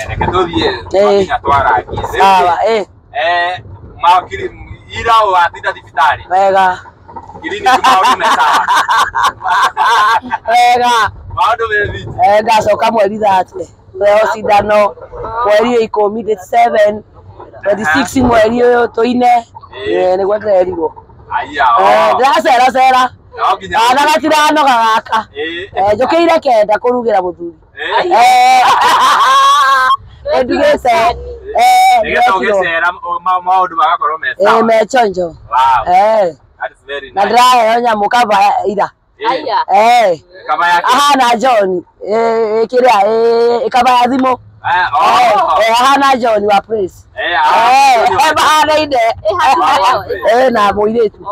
Reke tuthie twaragie. Sawa Makiri ira watinda thibitari. Wega. Kirini maundu me sawa. Wega. Maundu me viti. Ngacoka mweri 30. Leo cindano mweri 17 26 mweri uyu tuine niguo ndirerirwo. Aya. Ndacera. Ana gatiranoga gaka. Njukire kenda kurugira muthuri. Ndugese. Ndugecera maundu magakorwo me sawa. Mechonjo. Wow. That is very nice. Na ndirahe nyamu kaba ira. Aya. Kaba yake. Ahana John. Kiria kaba ya thimo. Ahana John wa praise. Bahana ide. Na muiretu.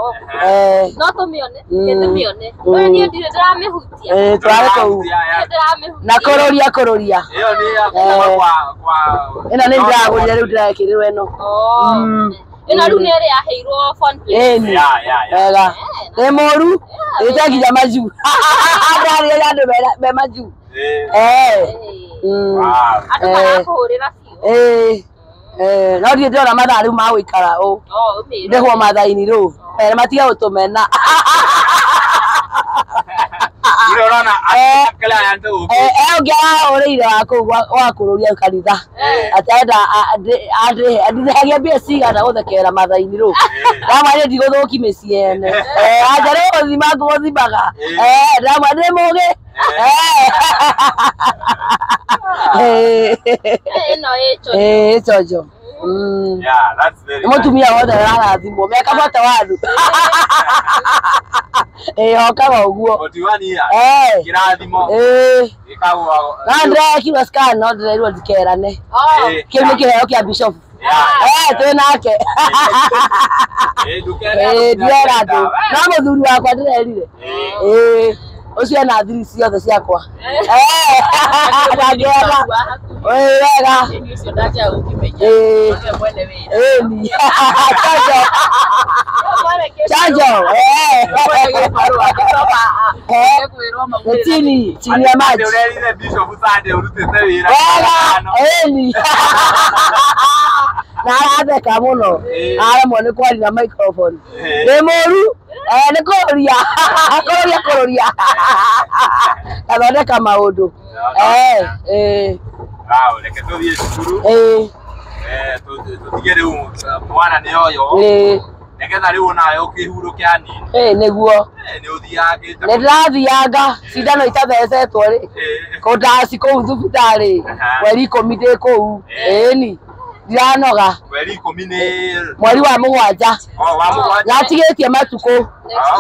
No tumione. Tumione. Oya ni ndire ndiramehutia. Tware kou. Na kororia. Iyo ni ya kwa. Ina ni ndagurire riu ndirekirirwe eno. Ina riu nere yaheirwo phone play. Wega. Ni moru. Itaginya maju. Ndari yandu be maju. Andu marakuhurira biu. No ndi ndona mathaa riu ma guikara u. Ndihwo mathaa-ini riu. Matiga gutumena. Urona client u. Ongia ureire wa kururia kanitha. Atenda adhihagia mbia cigana guthekera mathaa-ini riu. Ndamwire ndiguthuki micii ene. Anjare guthima nguthimaga. Ndamwire mugi. Chojo. Yeah, that's very nice. Mutumia wothe arathimwo meka bata wandu. Okaga uguo. 41 years. Kirathimo. Gikagwa. Na ndĩrekirwo scan no ndĩrerirwo ndikerane. Kĩu nĩ kĩheo kĩa bishop. Twĩ nake. Ndiera andũ. No mũthuri wakwa ndĩrerire. Ucio na thiri ciothe ciakwa. Ndangĩona. Wega. Ucio ndacha ukimenya. Ni. Chanjo. Chini ya maji. Urerire bishop Sunday urutete wira. Ni. Na aratheka muno. Aramwo nĩ kwari na microphone. Nĩ mũru. Nĩ kũroria. Athondeka maũndũ. Reke tuthie cukuru. Tutige riu mwana nĩ oyo. Negetha riu nawe ukihuruke hanini. Niguo. Ni uthianga. Nĩ ndirathianga cindano itathecetwo ri. Kũndaci kũu thibitarĩ. Mweri 10 ndĩ kũu. Ni. Ndiranoga. Mweri 10 nĩ mweri wa mũgwanja. Wa mũgwanja. Ngatigĩtie matukũ.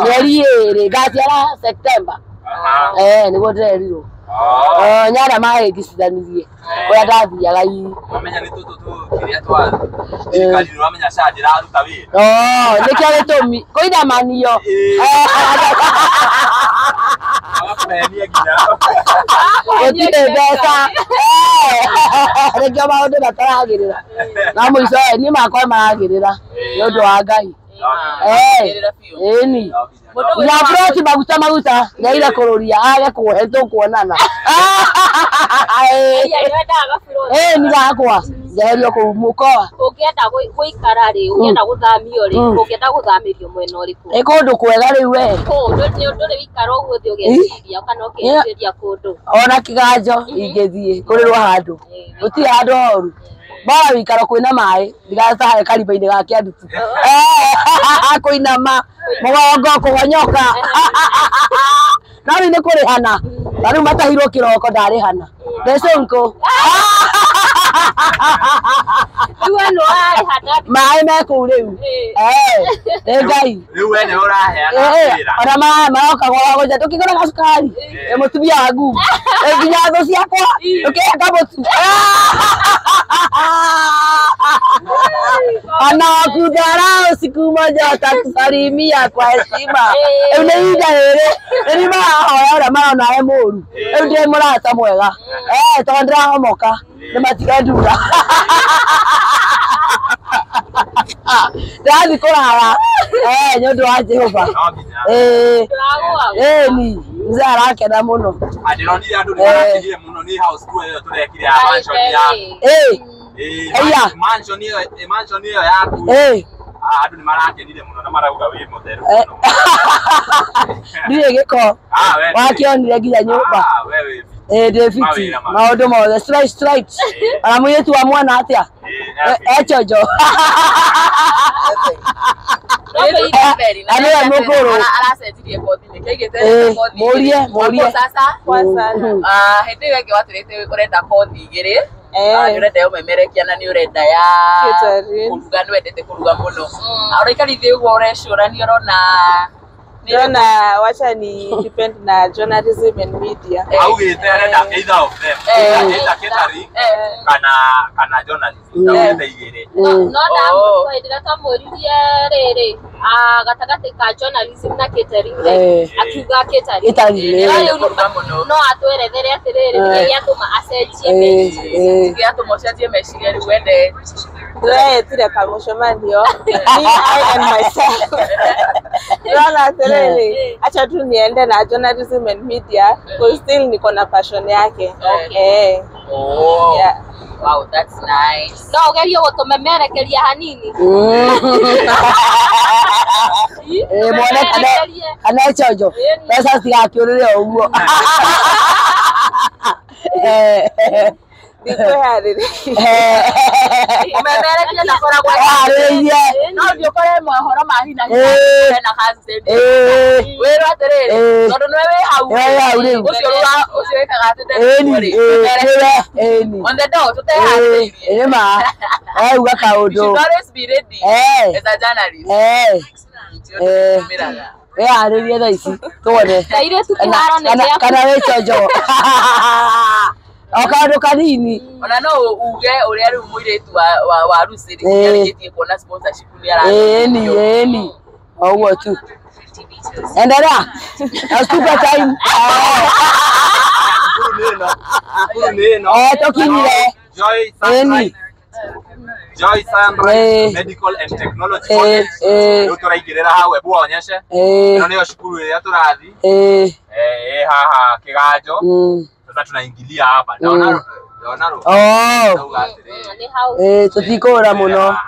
Mweri 2 ngaciara September. Niguo ndirerirwo. Nyara mahĩngicithanirie ũrĩa ndathiaga iri. Wamenya nĩ kĩrĩa twa thirikari wamenya SHA ndĩraruta wĩra. Nĩkĩo gĩtũmi kũinamanio. Gũtirĩ mbeca. Nĩkĩo maũndũ mataragĩrĩra. Na mũico niĩ makwa maragĩrĩra nĩ ũndũ wa Ngai. Ni. Ya broti maguta nyaire kũrũria age kuhe tũkuonana. Ni gakwa njeherio kũu mũkoa. Ũngĩenda gũikara rĩ, ũngĩenda gũthamio rĩ, ũngĩenda gũthamĩrio mwena ũrĩkũ? Nĩ kũndũ kwega rĩu we. Ndũrĩ wĩikara ũguo thĩ ũgeciria kana ũkĩenderia kũndũ. Ona kĩganjo ingĩthiĩ kũrĩrwo handũ. Gũtirĩ handũ horu. Bora wĩikaro kwĩna maĩ, ndigacahe kariba-inĩ ga kĩandutu. Kũinama, mũgongo kũgonyoka. No nĩ kũrĩhana. Na rĩu matahirwo kĩroko ndarĩhana. Mbeca maĩ me kũu rĩu. Nĩ Ngai. Rĩu we nĩ ũraheana wĩra. Ona maroka gũja tũkĩgũra cukari. Mũtumia wangu. Nginya thũ ciakwa. Tũkĩhaka mũtu. Ana kudara usiku moja tatusalimia kwa heshima. Nĩ ihinda rĩrĩ. Nĩ marahoya ũrĩa marona e mũru. Rĩu ndĩ mũrata mwega. Tondũ ndĩrahomoka. Nĩ matiga ndura. Ndathi kũrara. Nĩ ũndũ wa Jehova. Ni. mzee arakena muno Adironire andu ni marakire muno ni house tour iyo turekire ya mansion ya mansion iyo yaku andu ni marakenire muno na marauga wi mutheru ndiye giko wakionire nginya nyumba David maundu mothe straight ana muyetu wa mwana atia chojo Aniwe mukuru aracetirie kothi ni kaigete kothi murie sasa kwanza hindi weke watirite urenda kothi igiri ni urenda umemerekia na ni urenda ya kuruga ni wendete kuruga muno uraikarithi uguo urecurania urona wacha ni depend na journalism and media augite arenda either of them either catering kana journalism augite igiri no na kwendera tamuririe riri gatagati ka journalism na catering akiuga catering no atwerethere atiriri nigia tuma acenjie meciria riu wende tire kamucemanio I and myself Rona atiriri acha tu niende na journalism and media because still niko na passion yake yeah. Wow, that's nice. No, ugerio gutumemerekeria hanini. Mwana kana chojo. Pesa sigakiurire uguo. Ndikwe hariri. Umemerekeria na kora kwa hariri. No ndio kore mohoro mahina na kazi. Wero atiriri. Tondu nwewe hau. Ucio wekaga atete. On the door, to tell her. Ma. Uga kaundu. You should always be ready as a journalist. Hariri tha ici tuone. Kaire tukiharo ne kana we chojo. Okandu kanini. Ona no uge uria riu muiretu wa Rusiri ngiretie kuona sponsorship ni ara. Ni. Oguo tu. Endelea. Na super time. Tokinyire. Joy Sunrise Medical and Technology College. Turaigirira hau ebu onyeshe. Ino niyo shukuru ya turathi. Haha kiganjo. Sasa tunaingilia hapa. Naona tutikura muno.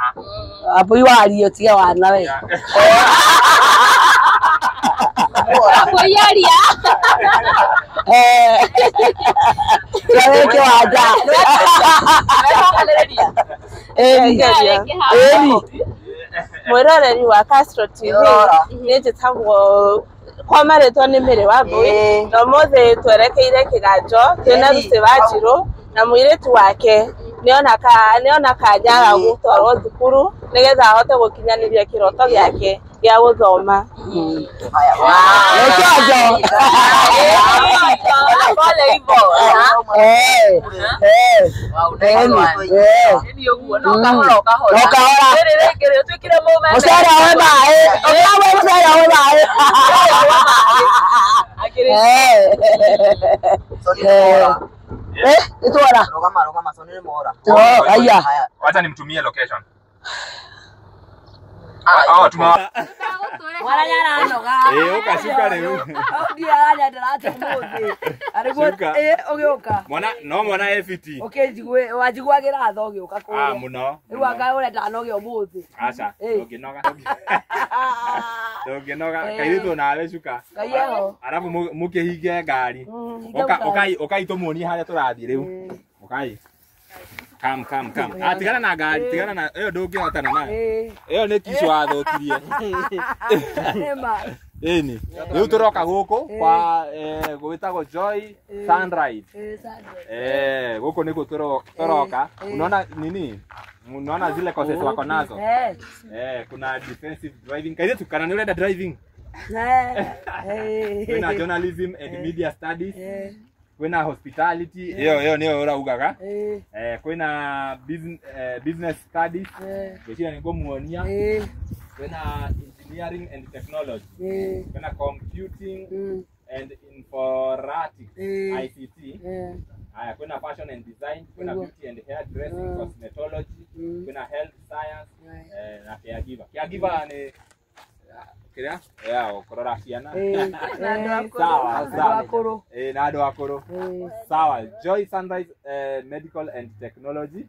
Apo iwario tiga wana we. Koyaria. Ke waja. Mwiroreri wa Castro TV ni njitagwo kwa maretwa ni Mary Wambui no mothe twerekeire kiganjo twina Rusi Wanjiru na muiretu wake niona kanyaga gutwarwo thukuru nigetha ahote gukinyaniria kiroto giake gia guthoma. Rogama sonile mora. Haya. Wacha nimtumie location. Tuma. Wala yana noga. Ukashuka leo. Ndio haya ndarate muthi. Aribo ogioka. Mwana FT. Okay, jigwe wajigwagira tho ogioka kuria. Muno. Riu anga ure ndanoge umuthi. Acha. Ndogenoga. Kairitu nawe shuka. Kaiyeo. Arabu mukihinge ngari. Okai tumuonie haria turathie riu. Okai. Come. Tigana na ngari, tigana na iyo ndungihotana nayo. Iyo ni kishwa thokirie. Eni. Riu turoka guku kwa gwitagwo Joy Sunrise. Guku niko turoka. Unaona nini? Unaona zile courses wako nazo? Kuna defensive driving. Kaje tukana ni urenda driving? Kuna journalism and media studies. Kuna hospitality. Hiyo niyo uraugaga. Kuna business studies. Kishia ni ngomuonia. Kuna engineering and technology. Kuna computing and informatics, ICT. Kuna fashion and design, kuna beauty and hair dressing, cosmetology, kuna health science, na caregiver. Caregiver ni kiria ya ukorora ciana Na sawa sawa akuru na ndo akuru sawa Joy Sunrise Medical and Technology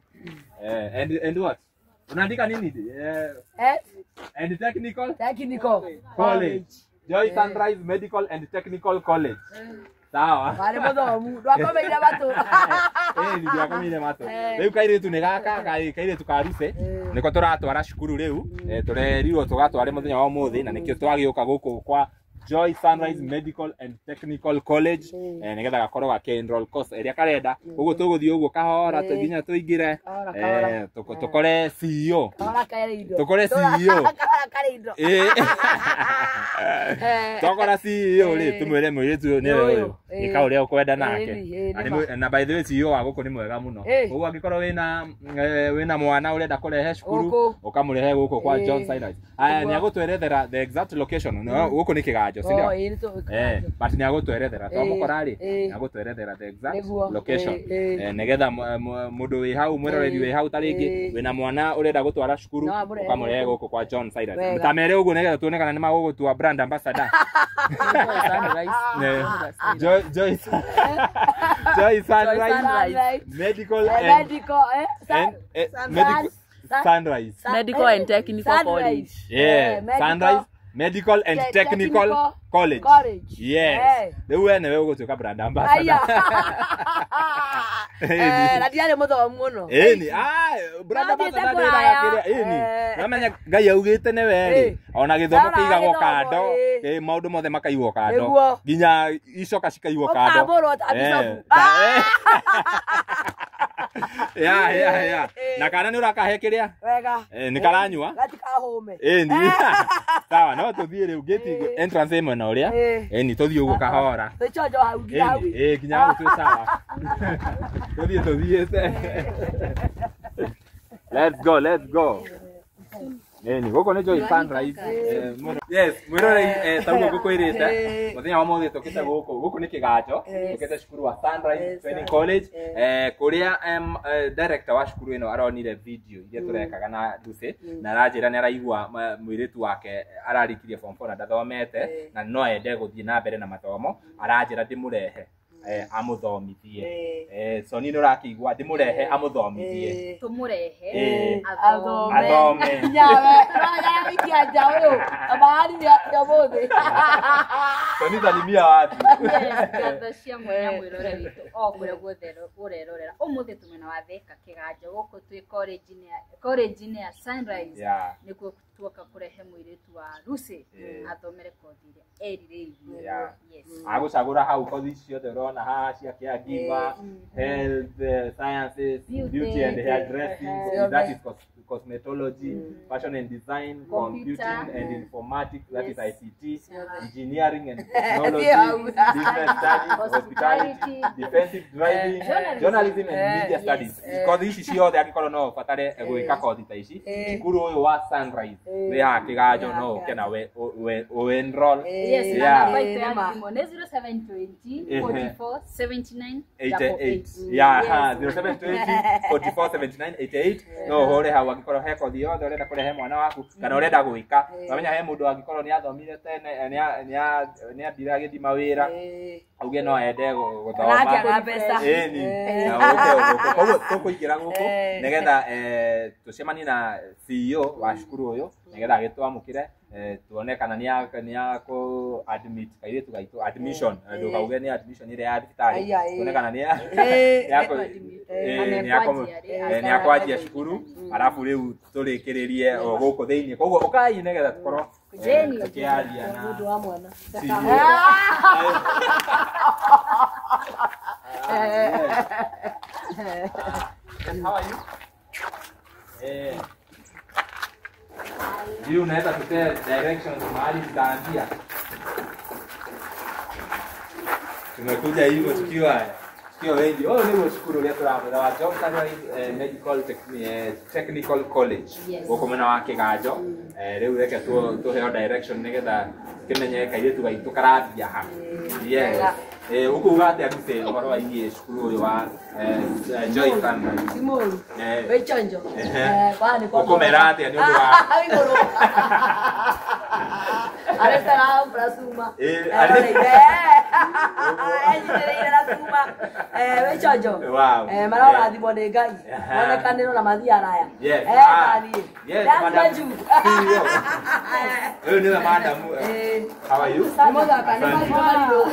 and what unaandika nini and Technical College Joy Sunrise Medical and Technical College sawa wale muthomu ndwakomeire matu ni ndwakomeire matu riu kairitu ni gaka kairitu karuse niko turatwara cukuru riu turerirwo tugatware muthenya wa muthi na nikio twagiuka guku kwa Joy Sunrise Medical and Technical College nigetha gakorwo gake-enroll course iria karenda uguo tuguthii uguo kahora tuginya tuingire tukore CEO tukore CEO tukora CEO ri tumwire mwiritu ni uyu ika uria ukwenda nake na by the way CEO wa guku ni mwega muno uguo angikorwo wina mwana urenda kurehe cukuru ukamurehe guku kwa John Sunrise ni agutwerethera the exact location guku ni kiganjo sindio but ni agutwerethera twamukora ri ni agutwerethera the exact location nigetha mundu wi hau mwiroreri wi hau taringi wina mwana urenda gutwara cukuru ukamurehe guku kwa John Sunrise mutamere uguo nigetha tuonekana ni magugutua brand ambassador Joy Sunrise Medical Sunrise Medical and Technical College. Sunrise Medical and Technical College. Yes. Riu we niwe ugutuika brand ambassador. Na ndiare muthomu muno. Ni brand ambassador ndirakiria ni. Namenya Ngai augite ne we ona githomo kiigagwo kando maundu mothe makaigwo kando nginya icoka cikaigwo kando. Ya na kana ni urakahe kiria wega ni karanyua gatikahume ni sawa no tuthie riu gate entrance imo na uria ni tuthie uguo kahora tuchojo hau nginya nginya hau tu sawa tuthie let's go ni guko ni Joy Sunrise yes mwirore taguo gukwirite muthenya wa muthi tukite guku ni kiganjo tukite cukuru wa Sunrise Training College kuria director wa cukuru ino aronire video iria turekaga na Lucy na arajira ni araigua mwiritu wake ararikirie form 4 na ndathomete na no ende guthie na mbere na mathomo arajira ndimurehe amuthomithie so ni nurakiigua ndimurehe amuthomithie tumurehe athome nyawe raya wikianja uyu abari ya muthi so ni thalimia watu cia mwanya mwirore witu o kuria guothe urerorera umuthi tumena wa Thika kiganjo guku twi college ni ya Sunrise nikuo tuoka kurehe mwiritu wa Lucy athomere kothi iria yes agucagura hau kothi ciothe urona haha cia caregiver health sciences beauty and hairdressing that is cosmetology fashion and design computing and informatics that is ICT engineering and technology business studies hospitality defensive driving journalism and media studies kothi ici ciothe angikorwo no fatare gwika kothi ta ici cukuru uyu wa Sunrise we ha kiganjo no kena we enroll yes na by the 0720 44 79 88 0720 44 79 88 no hore hau angikorwo he kothi yothe urenda kurehe mwana waku kana urenda gwika wamenya he mundu angikorwo ni athomire tene ni athira agithima wira auge no ende guthoma ni koguo tukuingira guku nigetha tucemani na CEO wa cukuru uyu nigetha agitwamukire tuone kana ni aku admit kairitu gaitu admission ndukauge ni admission ile ya thibitari tuone kana ni ako ajia cukuru arafu riu turikiririe guku thiini koguo ukai nigetha tukorwo tukiaria na mundu wa mwana how are you you unaweza kupea directions mahali tutaanzia. Tumekuja hivyo tukiwa wengi. Ni shukuru letu hapo na Joy Sunrise Medical Technical College. Huko mwana wake gajo. Leo reke tu heo direction nigetha kimenye kairitu gaitu karabia ha. Yes. Huko ugate akuse ubaro wa hii shukuru wa Joy Sunrise. Simon. Wechonjo. Bani kwa. Huko merate ndio wa. Arestara Brasuma. Wechojo. Wow. Mara di bodega. Ona kaneno na madhia raya. Yes. Kani. Yes, Madam. Ni madam. How are you? Moga kanema ndo.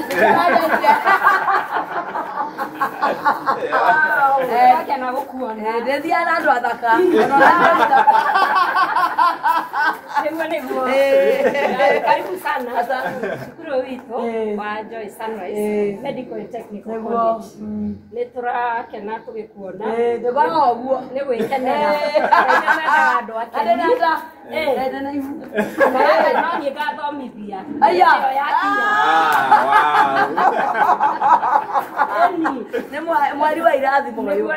Kana gukuona. Ndethi ana andu athaka. Karibu sana. Shukuru wito wa Joy Sunrise Medical Technical College. Letura kena tugikuona. Ndegwa oguo. Ni gwikenera. Ndena andu akeni. Ndena ibu. No ni gathomithia. Aya. Ni mwari wa irathimo uyu.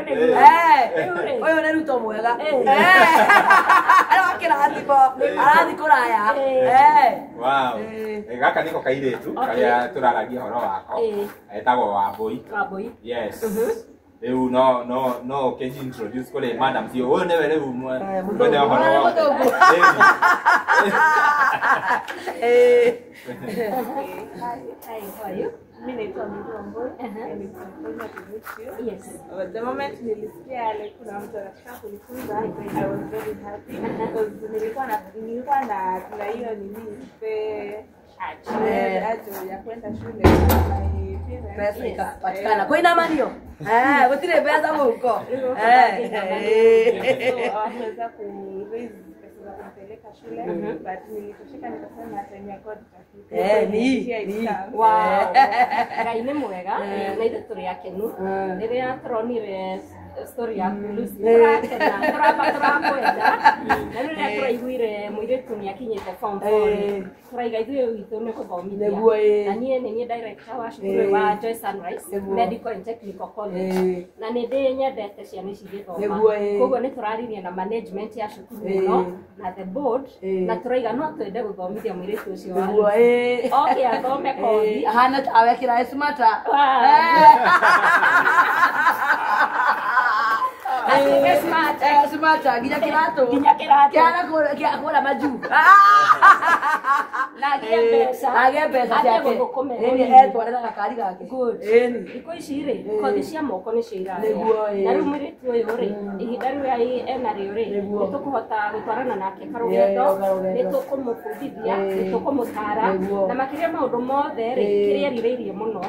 Uyu ni ruto mwega. Kirathimo. Arathi kuraya. Wow. Gaka niko kairetu karia turaragia horo wako. Etagwo Wambui. Wambui. Yes. Eu no can you introduce kole madam sio wewe newe leo mwende horo wako. Hi, how are you? Yes. The moment nilisikia kuna mtu anataka kunifunza, I was very happy because nilikuwa na kuna hiyo nini ajo ya kwenda shule pesa ikapatikana kwa ina manio gutire pesa muko aweza ku raise pesa za kumpeleka shule but nilitosheka nikasema time ya God ni wow Ngai ni mwega na ithe turi akenu riria turonire story ya Lucy turakwenda na riria turaiguire muiritu ni akinyite form 4 turaiga ithuĩ witũ nĩ gũthomithia na niĩ nĩ director wa cukuru wa Joy Sunrise Medical and Technical College na nĩ ndĩ nyendete ciana ici igĩthoma koguo nĩ tũraririe na management ya cukuru ĩno na the board na turaiga no twende gũthomithia mũirĩtu ũcio wa okay athome kothi hana awekĩra smata smata ginya kirato kiana kura maju nage mbeca ciake etwarĩra gakari gake thikũ ici rĩ kothi cia moko nĩ cia irathia na rĩu mũirĩtu ũyũ rĩ ihinda rĩu enarĩo rĩ nĩ tũkũhota gũtwarana nake karũgendo nĩ tũkũmũbundithia nĩ tũkũmũtara na makĩria maũndũ mothe rĩ kĩrĩa erirĩirie mũno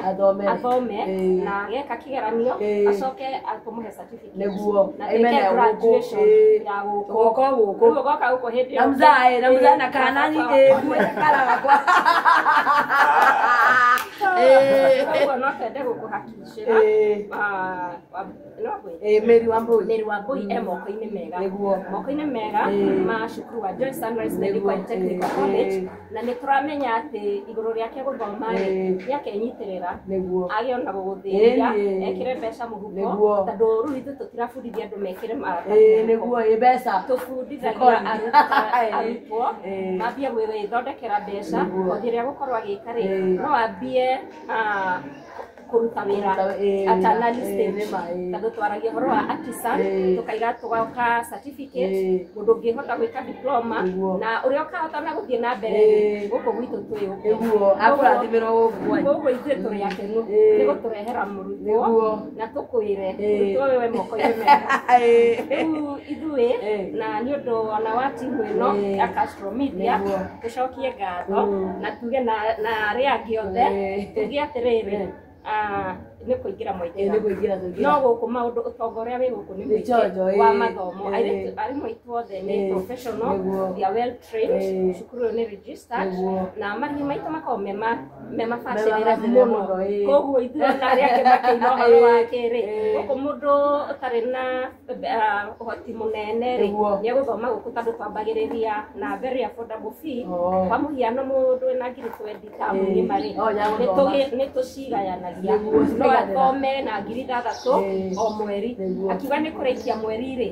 athome na geka kĩgeranio acoke atũmũhe certificate na ĩke graduation ya gũkũ goka gũkũ hĩndĩ namzae na kanani karaga kwa no twende gũkũhakicĩra Mary Wambui moko-inĩ mega moko-inĩ mega ma cukuru wa Joy Sunrise Medical and Technical College na nĩ tũramenya atĩ igũrũ rĩake gũthoma nĩakenyitĩrĩra agĩona gũgũthĩria ekĩre mbeca mũhuko tondũ rĩu ithuĩ tũtirabundithia andũ mekĩre maratathi mbeca tũbundithagia arutwo mambie gwĩthondekera mbeca kothi ĩrĩa gũkorwo agĩka rĩ no ambie kuruta wĩra at an early stage tondũ twaragia ũhoro wa artisan tũkaiga tũgoka certificate mũndũ ũngĩhota gwĩka diploma na ũrĩa ũkahota na gũthiĩ na mbere gũkũ gwitũ twĩ koguo ithuĩ tũrĩ akenu nĩ gũtũrehera mũrutwo na tũkwĩre mũrutwo wĩwe moko-inĩ mega rĩu ithuĩ na nĩ ũndũ ona wa timu ĩno ya Castro Media tũcokie ngatho na tuge na arĩa angĩ othe tuge atĩrĩrĩ nĩ kũingĩra mũingĩra no gũkũ maũndũ ũtonga ũrĩa wĩ gũkũ nĩ mũingĩ wa mathomo arimũ aitũ othe nĩ professional they are well trained cukuru nĩ registered na marĩhi maitũ makoragwo memabacĩrĩre mũno koguo ithuĩ ona arĩa angĩ makĩina ũhoro wa kĩrĩ gũkũ mũndũ ũtarĩ na ũhoti mũnene rĩ nĩ egũthoma gũkũ tondũ twambagĩrĩria na very affordable fee kwa mũhiano mũndũ wĩna ngiri 20 tamu ng'ima rĩ nĩ tũcigayanagia no athome na ngiri 6 o mweri akiuga nĩ kũrĩkia mweri rĩ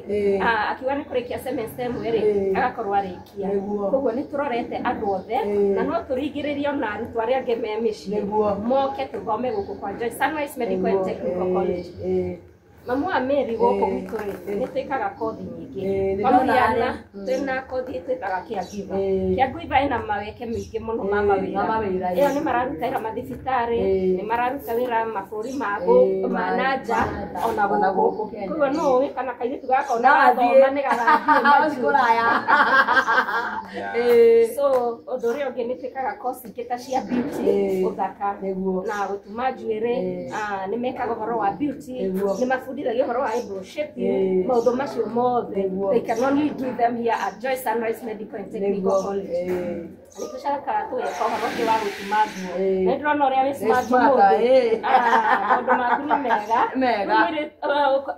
akiuga nĩ kũrĩkia semester ĩmwe rĩ agakorwo arĩkia koguo nĩ tũrorete andũ othe na no tũringĩrĩrie ona arutwo arĩa angĩ me mĩciĩ moke tũthome gũkũ kwa Joy Sunrise Medical and Technical College Mamu wa Mary goko gitore nĩ twĩkaga kothi nyingĩ. Kwa mũhiano twĩna kothi twĩkaga caregiver. Caregiver ĩna maweke maingĩ mũno ma mawĩra. Ĩyo nĩ mararuta wĩra mathibitarĩ, nĩ mararuta wĩra mabũrũri ma nanja ona gũkũ. Koguo no ũĩ kana kairĩtu gaka ona gathoma nĩ gagathiĩ kũraya. So ũndũ ũrĩa ũngĩ nĩ twĩkaga kothi ingĩ ta cia beauty, ũthaka na gũtuma njuĩrĩ, nĩ mekaga ũhoro wa beauty, nĩ mabundithagia ũhoro wa eyebrow shaping, maũndũ macio mothe. They can only do them here at Joy Sunrise Medical and Technical College. Nĩ tũcakaga tũgeka ũhoro ũngĩ wa gũtuma nguo. Nĩ ndĩrona ũrĩa wĩ smart mũndũ. Maũndũ maku nĩ mega.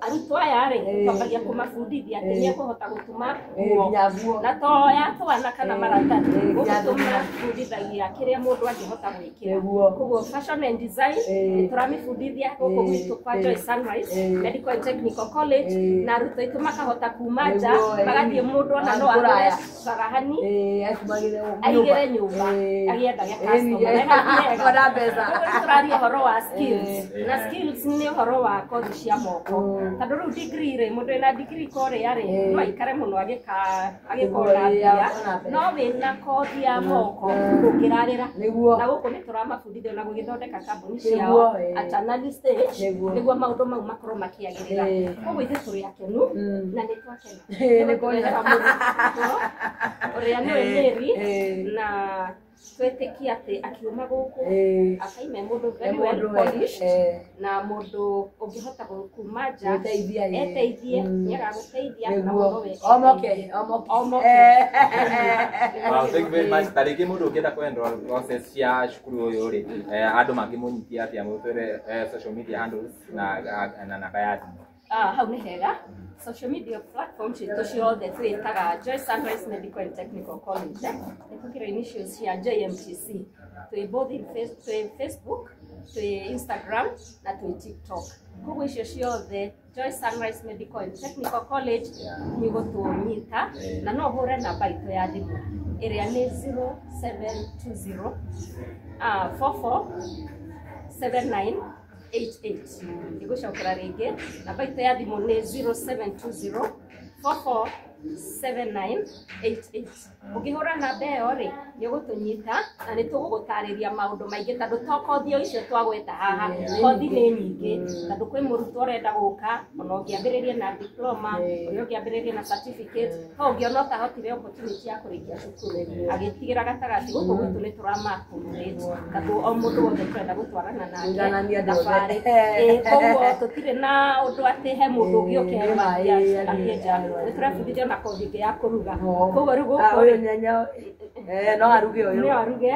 Arutwo aya rĩ twambagia kũmabundithia atĩ nĩ ekũhota gũtuma nguo na to ya twana kana maratathi. Gũtuma bundithagia kĩrĩa mũndũ angĩhota gwĩkĩra. Koguo fashion and design nĩ tũramĩbundithia gũkũ gwitũ kwa Joy Sunrise Medical and Technical College, na arutwo aitũ makahota kuma nja magathiĩ mũndũ ona no agũre carahani aigĩre nyũmba agĩethagia customer na mbeca. Tũraria ũhoro wa skills, na skills nĩ ũhoro wa kothi cia moko. Tondũ rĩu degree rĩ mũndũ ena degree Korea rĩ no aikare mũno agĩkora mbia, no wĩna kothi ya moko ndũngĩrarĩra. Na gũkũ nĩ tũramabundithia na gũgĩthondeka kambuni ciao at an early stage nĩguo maũndũ mau makorwo makĩagĩrĩra. Koguo ithuĩ tũrĩ akenu na nĩ twakena nĩ kũrehera mũndũ ũrĩa nĩwe Mary, na twetĩkia atĩ akiuma gũkũ akaime mũndũ very well polished na mũndũ ũngĩhota kuma nja eteithie nĩagagũteithia na mũndũ we omoke. Thank you very much. Tarĩngĩ mũndũ ũngĩenda kũenroll process cia cukuru ũyũ rĩ, andũ mangĩmũnyitia atĩa mũtwĩre social media handles na namba ya thimũ? Hau nĩ hega. Social media platforms citũ ciothe twĩtaga Joy Sunrise Medical and Technical College. Nĩ tũkĩra initials cia JMTC. Twĩ both in Facebook, twĩ Instagram na twĩ TikTok. Koguo icio ciothe Joy Sunrise Medical and Technical College nĩ gũtũnyita, na no ũhũre namba itũ ya thimũ ĩrĩa nĩ 0720 44 79 88. Nĩgũcokera rĩngĩ namba itũ ya thimũ nĩ 0720 44 7988. Ũngĩhũra namba ĩyo rĩ nĩ ũgũtũnyita na nĩ tũgũgũtarĩria maũndũ maingĩ, tondũ to kothi icio twagweta haha, kothi nĩ nyingĩ. Tondũ kwĩ mũrutwo ũrenda gũka ona ũngĩambĩrĩria na diploma, ũrĩa ũngĩambĩrĩria na certificate, ho ũngĩona ũtahotire opportunity ya kũrĩkia cukuru agĩtigĩra gatagatĩ. Gũkũ gwitũ nĩ tũramakumulate, tondũ o mũndũ wothe twenda gũtwarana nake thabarĩ. Koguo tũtirĩ na ũndũ atĩ he mũndũ ũngĩ ũkerũgagia athiĩ nja. Nĩ tũrebundithia na kothi ingĩ ya kũruga. Koguo rĩu gũkũ no aruge ũyũ no aruge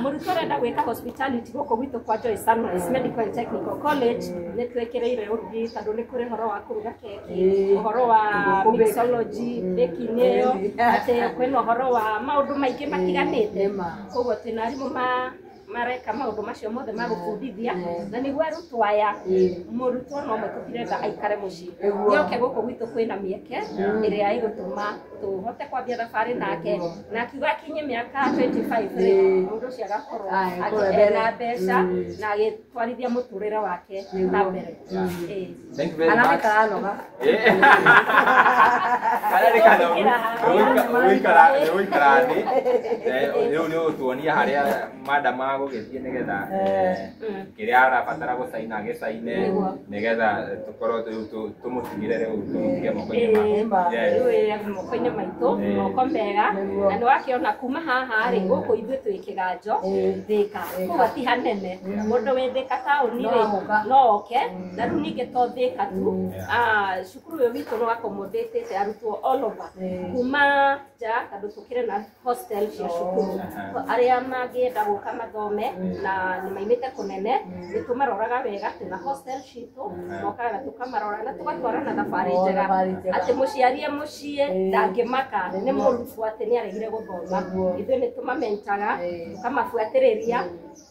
mũrutwo ũrenda gwĩka hospitality gũkũ gwitũ kwa Joy Sunrise Medical and Technical College nĩ twĩkĩrĩire ũrugi, tondũ nĩ kũrĩ ũhoro wa kũruga keki, ũhoro wa mixology, baking ĩyo, atĩ kwĩna ũhoro wa maũndũ maingĩ matiganĩte. Koguo twĩna arimũ mareka maũndũ macio mothe ma gũbundithia, na nĩguo arutwo aya mũrutwo no ũmwe tũtirenda aikare mũciĩ, nĩoke gũkũ gwitũ kwĩna mĩeke ĩrĩa ĩgũtũma tũhote kwambia thabarĩ nake, na akiuga akinye mĩaka 25 rĩ mũndũ ũcio agakorwo ena mbeca na agĩtwarithia mũtũrĩre wake na mbere. Thank you very much. Ũikara thĩ rĩu nĩ ũtuonia harĩa madam agũgĩthiĩ nĩgetha kĩrĩa arabatara gũcaina agĩcaine nĩgetha tũkorwo tũmũtigĩre rĩu tũtige moko-inĩ maitũ, moko mega. Na nĩ wakĩona kuma haha rĩ gũkũ ithuĩ twĩ kĩganjo Thĩka, koguo ti hanene. Mũndũ wĩ Thĩka taũni rĩ no oke, na rĩu ningĩ to Thĩka tu, cukuru ũyũ witũ nĩ accommodate arutwo all over kuma nja, tondũ tũkĩrĩ na hostel cia cukuru. Arĩa mangĩenda gũka mathome na nĩ maimĩte kũnene nĩ tũmaroraga wega, twĩna hostel citũ mokaga tũkamarora na tũgatwarana thabarĩ njega, atĩ mũciari mũciĩ ndangĩmaka nĩ mũrutwo atĩ nĩ aregire gũthoma. Ithuĩ nĩ tũmamentaga tũkamabuatĩrĩria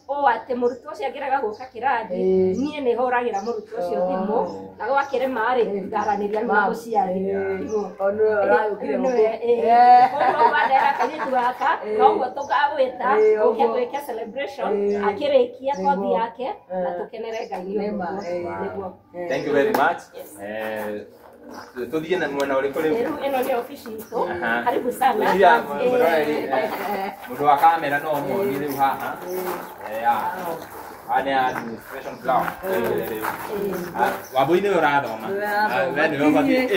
ũũ atĩ mũrutwo ũcio angĩrega gũka kĩrathi niĩ nĩ hũragĩra mũrutwo ũcio thimũ na wakirema ri ngaraniria na guciari Ono arayukire muko. Ndera kairitu gaka noguo tugagwita uke twike celebration akirikia kothi yake na tukenere Ngai niguo. Thank you very much. Tuthie na mwena uriku riu. Ino ni ofisi itu. Karibu sana. Mundu wa kamera no muoni riu haha. Ane administration floor. Wabui ni urathoma. Wewe ni wabati.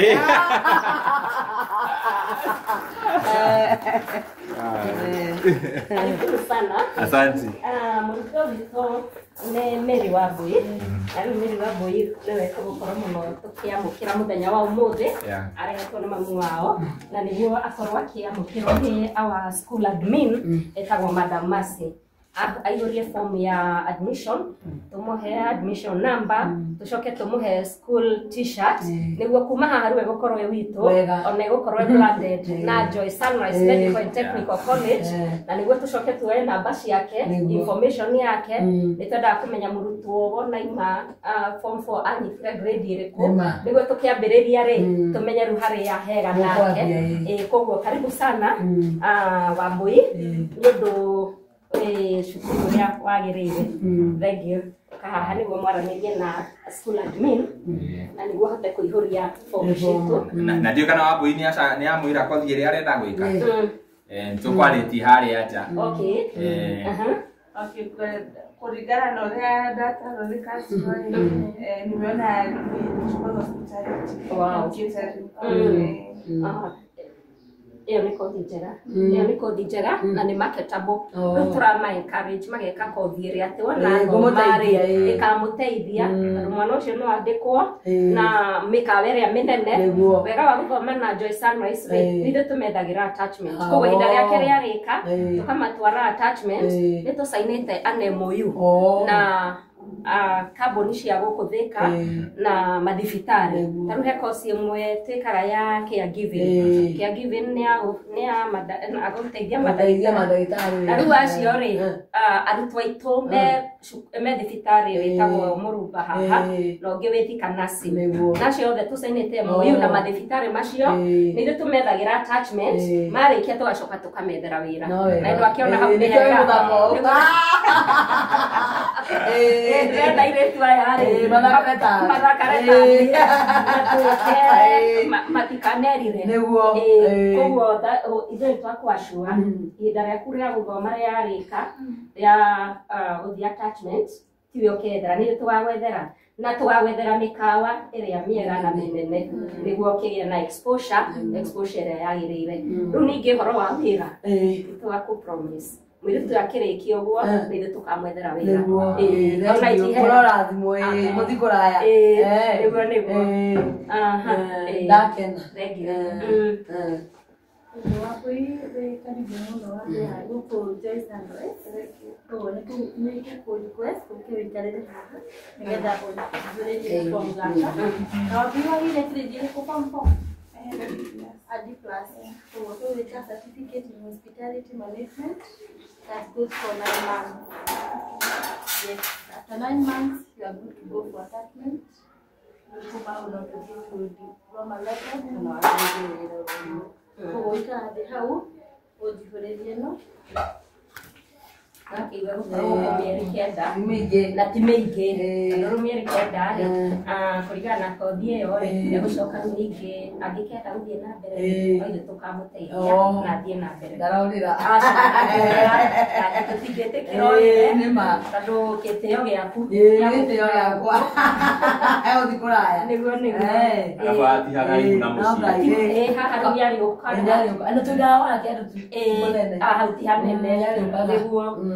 Karibu sana. Asante. Murutwo witũ nĩ Mary Wambui. Na rĩu Mary Wambui nĩwe tũgũkorwo mũno tũkĩamũkĩra mũthenya wa ũmũthĩ. Arehetwo nĩ mamu wao na nĩguo akorwo akĩamũkĩrwo nĩ our school admin etagwo Madam Mercy. Aihũrie form ya admission, tumuhe admission number, tucoke tumuhe school t-shirt, nĩguo kuma haha rĩu egũkorwo wĩ witũ, ona egũkorwo branded na Joy Sunrise Medical and Technical College, na nĩguo tucoke tuoe namba ciake, information yake, nĩtwendaga kũmenya mũrutwo wona ima form 4 anyitire grade ĩrĩkũ, nĩguo tũkĩambĩrĩria rĩ, tũmenye rĩu harĩa hega nake. Koguo karibu sana Wambui, nĩ ũndũ shukuru ya wagĩrĩire. Thank you. Haha nĩguo mwaranĩrie na school admin na nĩguo hote kũihũria form citũ. Na ndio kana Wambui nĩ amwĩra kothi ĩrĩa arenda gwĩka. Tũkwarĩtie harĩa nja. Okay. Okay, kulingana na ũrĩa ndatarwo nĩ customer nimeona nichukua hospitality. Wow. Iyo nĩ kothi njega. Iyo nĩ kothi njega na nĩ marketable. Rĩu tũrama encourage mageka kothi ĩrĩa atĩ wona marĩ ĩkamũteithia. Mwana ũcio no andĩkwo na mĩkawa ĩrĩa mĩnene. Wega wa gũthoma na Joy Sunrise nĩ tũmethagĩra attachment. Koguo ihinda rĩake rĩarĩka tũkamatwara attachment nĩ tũsainĩte an MOU na kambuni cia gũkũ Thika na mathibitarĩ. Tarĩu he kosi ĩmwe twĩkaga ya caregiving. Caregiving nĩ agũteithia mandagĩtarĩ. Na rĩu acio rĩ arutwo aitũ me thibitarĩ wĩtagwo Mũrumba haha na ũngĩ wĩ Thika nursing. Nacio othe tũsainĩte MOU na mathibitarĩ macio nĩ ithuĩ tũmethagĩra attachment, marĩkia tũgacoka tũkamethera wĩra. Na andũ akĩona hau nĩ hega. Ndĩrenda irĩtu aya rĩ mathakareta matikanerire. Koguo ithuĩ twakwacua ihinda rĩaku rĩa gũthoma rĩarĩka rĩa gũthiĩ attachment tiwe ũkethera, nĩ tũgagwethera na tũgagwethera mĩkawa ĩrĩa mĩega na mĩnene nĩguo ũkĩgĩa na exposure ĩrĩa yagĩrĩire. Rĩu ningĩ ũhoro wa wĩra tũgakũ promise mwĩrĩtu akĩrĩkia ũguo nĩ ithuĩ tũkamwethera wĩra. Kũrora thimũ mũthi kũraya. Nĩguo. Ndakena. Thank you. Wambui karibu mũno wa gũkũ Joy Sunrise. Koguo nĩ request ũkĩwĩikarĩre haha nĩgetha ũthurĩrie form gaka. Na Wambui wagĩire grade ĩrĩkũ form 4? A D+. Koguo tũgwĩka certificate in hospitality management that goes for 9 months. Yes, after 9 months you are good to go for attachment. Kuma unatokea to diploma level na wakiendelea. Koguo ikathi hau ũthihũrĩrie no Akiuga gũkorwo mĩeri kenda na ti mĩingĩ. Tondũ mĩeri kenda rĩ kũringana na kothi ĩyo rĩ egũcoka ningĩ angĩkenda gũthiĩ na mbere ithuĩ tũkamũteithia na athiĩ na mbere. Ndaraũrĩra. Tũtingĩtĩkĩra oire tondũ gĩtĩo gĩaku gĩtĩo gĩakwa ũthi kũraya. Nĩguo. Arabati haraihu na mũciĩ. Haha rĩu yarĩ ũkara. Na tũngĩawara kĩndũ mũnene. Hau ti hanene nĩguo.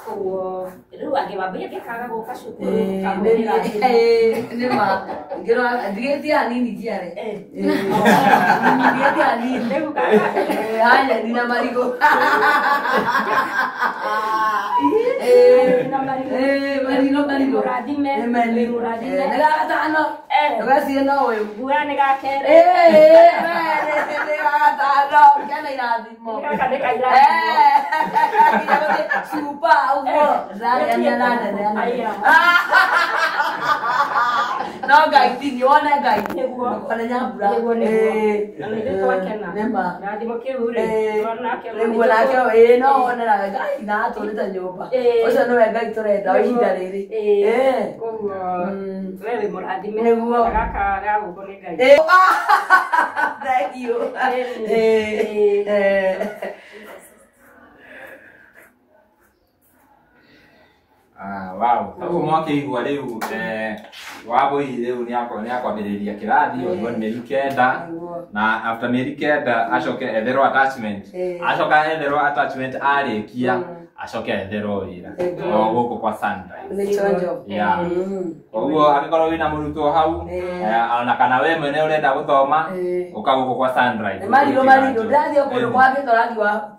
Koguo rĩu angĩ Wambui angĩkaga gũka cukuru tũkamwĩra nĩma ndigĩtie hanini njiare. Ndigĩtie hanini. Haya nina marigũ. Marino Marino. Marino Marino. Muradime. Muradime. Negatano. Negatino nawe. Buane gakere. Negatano. Kana iradimo. Kana iradimo. Supa ugo. Zaya nana. No gaiti ni ona gaiti. Kona nyabura. Nema. Radimo keure. Rona keure. Niguo nake no ona gai na tũrĩte nyũmba. Ũcio nĩwe Ngai tũrenda ihinda rĩrĩ. Koguo wewe mũrathime. Nĩguo. Gaka gagũkũ nĩ Ngai. Thank you. Wow. Tabu mwake igwa riu waboi riu ni akwambĩrĩria kĩrathi ũguo nĩ mĩeri kenda na after mĩeri kenda acoke etherwo attachment arĩkia acoke etherwo wĩra o gũkũ kwa Sunrise. Ũguo angĩkorwo wĩna mũrutwo hau ona kana we mwene ũrenda gũthoma ũka gũkũ kwa Sunrise. Marino ndathiĩ kũndũ kwa gĩthorathi wa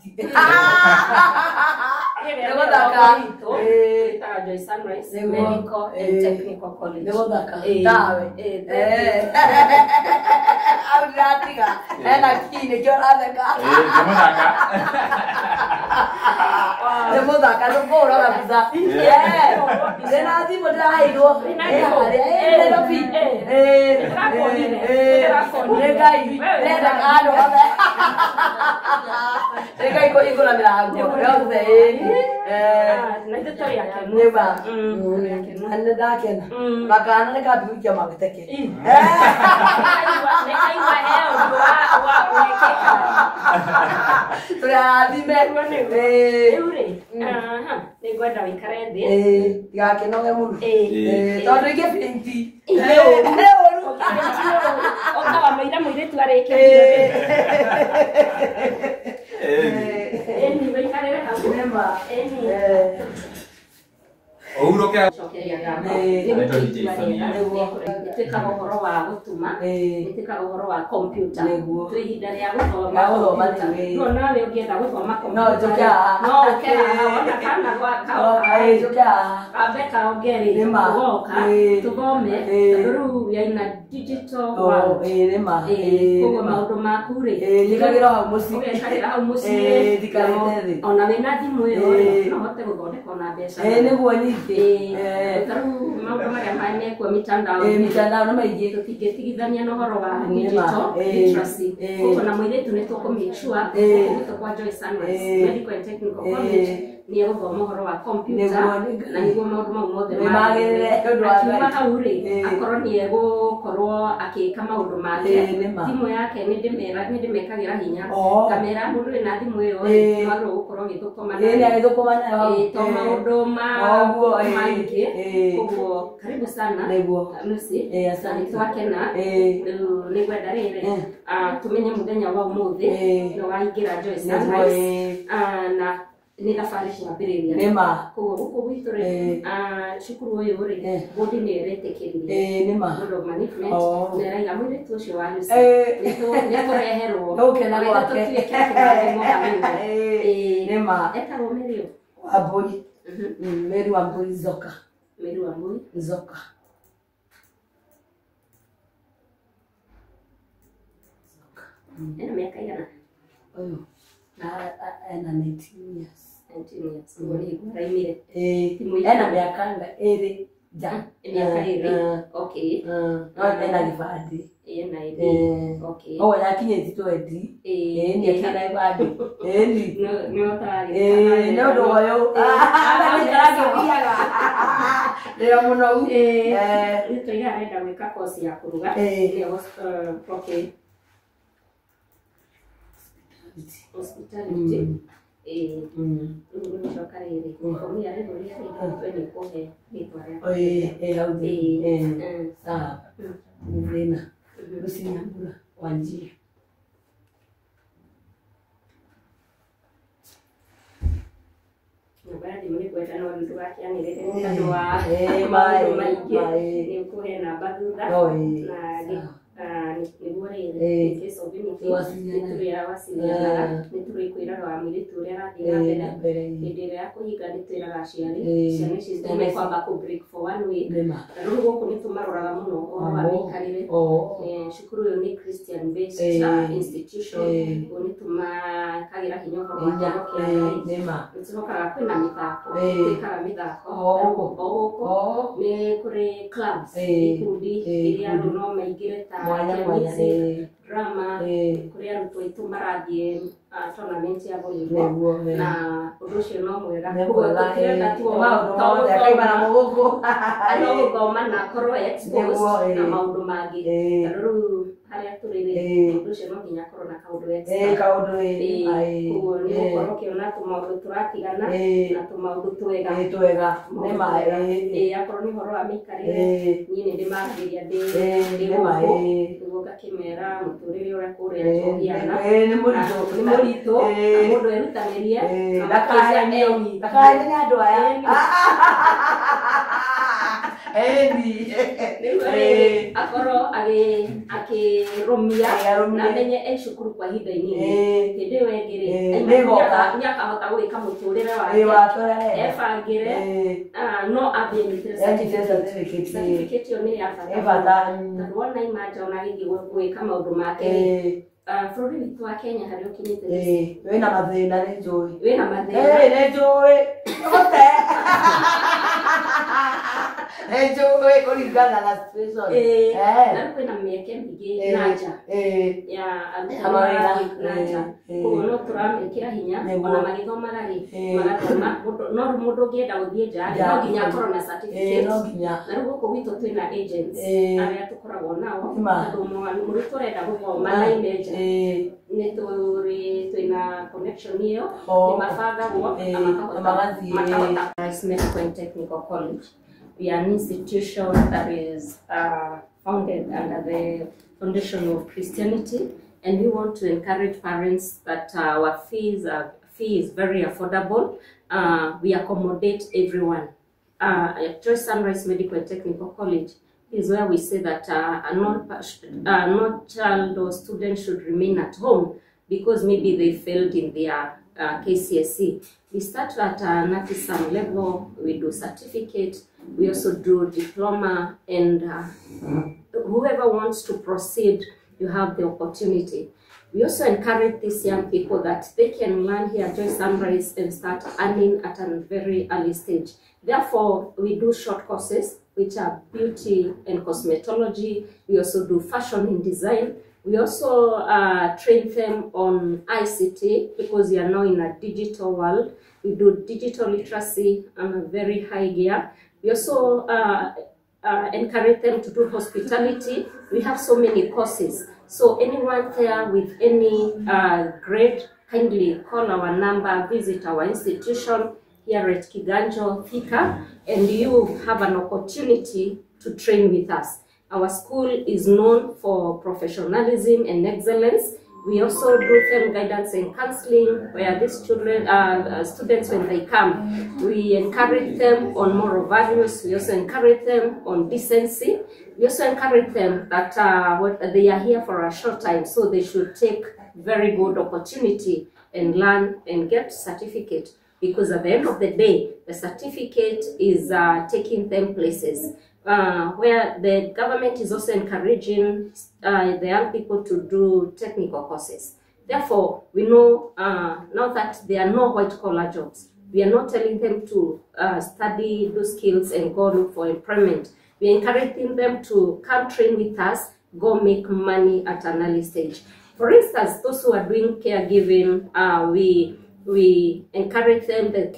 Joy Sunrise Medical and Technical College. Tawe. Auratiga. Ena kine kioratheka. Demodaka ndokora kabisa. Ndena thimo ndiraheirwo. Ndenda kando othe. Ndeka igũra mĩrango yothe. Na ndĩtorĩ yake. Neba. Anne ndakena. Makana nĩ kambĩrĩria magũteke. Nĩkaigua heo wekĩka. Tũrathime. Rĩu rĩ, nĩngwenda wĩikare thĩ. Tigakenoge mũno. Tondũ ingĩbĩnti. Nĩ ũru. Ũkawa mũira mũirĩtu arĩkĩtie. Eni wĩikarĩre hau. Nema. Eni. Ũhurũke. Nĩtwĩkaga ũhoro wa gũtuma, nĩtwĩkaga ũhoro wa kompiuta. Twĩ ihinda rĩa gũthoma kompiuta. No nawe ũngĩenda gũthoma kompiuta no ũke haha wona kana kambe kaongerĩ ũgoka tũthome tondũ rĩu yaina digital world. Koguo maũndũ maku rĩ njĩkagĩra hau mũciĩ. ũgekagĩra hau mũciĩ ona wĩna thimũ ĩyo no ũhote gũthondeka ona mbeca. Nĩguo nyingĩ. Tarĩu maũndũ marĩa mekuo mitandao nĩ maingĩ. Tũtingĩtigithania na ũhoro wa digital literacy. Koguo na mũirĩtu nĩ tũkũ-make sure gũtũ kwa Joy Sunrise Medical and Technical College nĩ egũthoma ũhoro wa kompiuta na nĩguo maũndũ mau mothe akiuma hau rĩ akorwo nĩ egũkorwo agĩka maũndũ make. Thimũ yake nĩ ndĩmekagĩra hinya ngamera mũndũ wĩna thimũ ĩyo nĩ wagĩrĩirwo gũkorwo ũgĩthũkũma nayo to maũndũ maingĩ. Koguo karibu sana Lucy, nĩtwakena rĩu nĩngwenda rĩrĩ tũmenye mũthenya wa ũmũthĩ nĩ waingĩra Joy Sunrise na nĩ thabarĩ twambĩrĩria. Koguo gũkũ gwitũ rĩ cukuru ũyũ rĩ bũndi nĩ ĩretĩkĩrire Board of Management na ĩraiga mũirĩtu ũcio wa Lucy nĩekũreherwo tũtuĩke kĩrathimo hanini. Etagwo Mary Wambui. Mary Wambui Nzoka. Mary Wambui Nzoka. Ena miaka igana? Ũyũ ena 19 years. 19 years. Ũguo nĩ hingũra imire. Ena mĩaka ĩrĩ nja. Miaka ĩrĩ. Okay. No ena gĩbandĩ. Ena ĩrĩ. Okay. Ũguo yakinyĩtie 20. Nĩ akĩna gĩbandĩ. Nĩ ũtarĩ. Nĩ ũndũ ũyũ. Rĩo mũno. Rĩu tũiga arenda gwĩka kosi ya kũruga. Okay. Hospitality. Nĩcoka rĩrĩ komia rĩrĩ rĩrĩa nĩ kũhe rĩtwa rĩakwa. Hau thĩ. Sawa. Thĩna. Lucy Nyambura Wanjiru. Nabadi mlikwenda na ndugu yake anirete mtando wa maji ni kuhe na badudha na niguo riri in case of unity nitwira wasilianaga nitwira wa miritu uria rathii na mbere hindi iria ya kuhinga nitwiraga aciari ciana ici citome kwamba ku break for 1 week na riu guku nitumaroraga muno uhoro wa miikarire cukuru uyu ni Christian based institution nitumakaagira hinya uhoro wa kiama kia Ngai niturokaga kwina mithako twikaga mithako ni kuri clubs ikundi iria andu no maingire ta drama kuri arutwo aitu marathie tournament ya volleyball na undu ucio no mwega gũthoma na korwo exposed na maundu mangi riu haria turire undu ucio no nginya korwo na kaundu koguo ni gukorwo kiona tumaundu turatigana na tumaundu twega akorwo ni horo wa miikarire nie ni ndimagiriria ndi guku ngakimera muturire uria kuria njohiana ni muritu mundu erutanirie ndakae ni andu aya akorwo akirumia na menye cukuru kwa ihinda inini hindi iyo engiri niakahota gwika muturire wake ebangire no ambie nyitire certificate iyo ni ya bata tondu wona imanja ona githii gwika maundu make bũrũri witũ wa Kenya harĩa ũkinyĩte wĩna mathĩna nĩ njũĩ wĩna mathĩna nĩ njũĩ gũte nĩ njũĩ kũringana na situation na kwĩna mĩeke mĩingĩ na nja ya arutwo na nja koguo no tũramekĩra hinya ona magĩthomaga magathoma no mũndũ ũngĩenda gũthiĩ nja no nginya akorwo na certificate na rĩu gũkũ gwitũ twĩna agents arĩa tũkoragwo nao tondũ mũrutwo ũrenda gũthoma na image twina connection hiyo ni mabagagwo makahota Medical and Technical College. We are an institution that is founded under the foundation of Christianity, and we want to encourage parents that our fee is very affordable. We accommodate everyone. At Joy Sunrise Medical and Technical College is where we say that no child or student should remain at home because maybe they failed in their KCSE. We start at an artisan level, we do certificate, we also do diploma, and whoever wants to proceed, you have the opportunity. We also encourage these young people that they can learn here at Joy Sunrise and start earning at a very early stage. Therefore, we do short courses, which are beauty and cosmetology. We also do fashion and design. We also train them on ICT because we are now in a digital world. We do digital literacy on a very high gear. We also encourage them to do hospitality. We have so many courses. So anyone there with any grade, kindly call our number, visit our institution here at Kiganjo, Thika, and you have an opportunity to train with us. Our school is known for professionalism and excellence. We also do them guidance and counseling where these children, students, when they come, we encourage them on moral values. We also encourage them on decency. We also encourage them that they are here for a short time, so they should take very good opportunity and learn and get certificate. Because at the end of the day, the certificate is taking them places where the government is also encouraging the young people to do technical courses. Therefore, we know now that there are no white-collar jobs. We are not telling them to study, do skills, and go look for employment. We are encouraging them to come train with us, go make money at an early stage. For instance, those who are doing caregiving, we encourage them that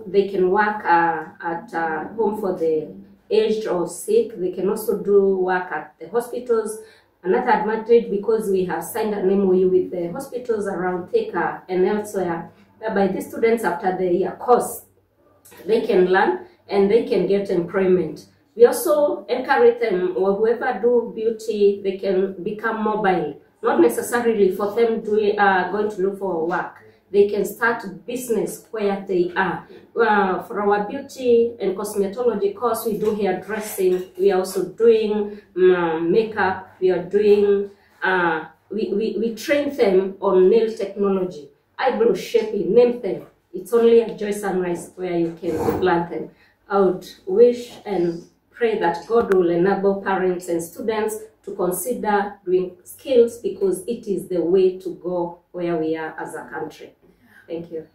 they can work at home for the aged or sick. They can also do work at the hospitals. Another advantage, because we have signed an MOU with the hospitals around Thika and elsewhere, whereby the students after the year course, they can learn and they can get employment. We also encourage them, or whoever do beauty, they can become mobile. Not necessarily for them going to look for work. they can start business where they are. For our beauty and cosmetology course, we do hairdressing. We are also doing makeup. We are doing, we train them on nail technology, eyebrow shaping, name them. It's only at Joy Sunrise where you can learn them. I would wish and pray that God will enable parents and students to consider doing skills, because it is the way to go where we are as a country. Thank you.